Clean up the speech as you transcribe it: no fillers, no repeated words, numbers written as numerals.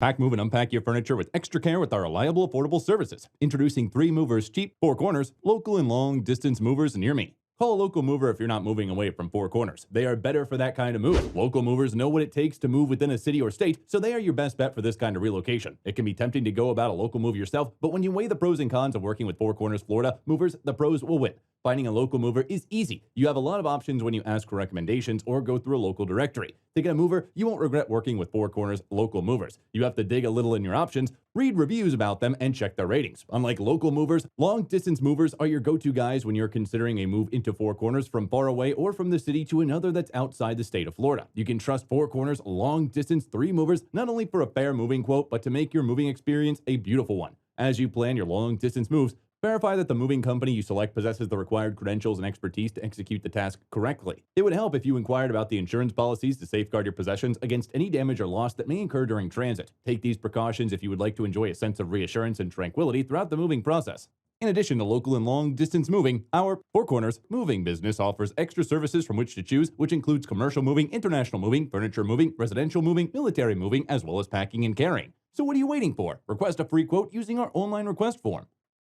Pack, move, and unpack your furniture with extra care with our reliable, affordable services. Introducing 3 movers cheap, 4 corners, local and long distance movers near me. Call a local mover if you're not moving away from 4 corners. They are better for that kind of move. Local movers know what it takes to move within a city or state, so they are your best bet for this kind of relocation. It can be tempting to go about a local move yourself, but when you weigh the pros and cons of working with 4 Corners Florida movers, the pros will win. Finding a local mover is easy. You have a lot of options when you ask for recommendations or go through a local directory. To get a mover, you won't regret working with 4 Corners local movers. You have to dig a little in your options, read reviews about them, and check their ratings. Unlike local movers, long-distance movers are your go-to guys when you're considering a move into 4 Corners from far away or from the city to another that's outside the state of Florida. You can trust 4 Corners long-distance 3 movers not only for a fair moving quote, but to make your moving experience a beautiful one. As you plan your long-distance moves, verify that the moving company you select possesses the required credentials and expertise to execute the task correctly. It would help if you inquired about the insurance policies to safeguard your possessions against any damage or loss that may incur during transit. Take these precautions if you would like to enjoy a sense of reassurance and tranquility throughout the moving process. In addition to local and long-distance moving, our 4 Corners moving business offers extra services from which to choose, which includes commercial moving, international moving, furniture moving, residential moving, military moving, as well as packing and carrying. So what are you waiting for? Request a free quote using our online request form.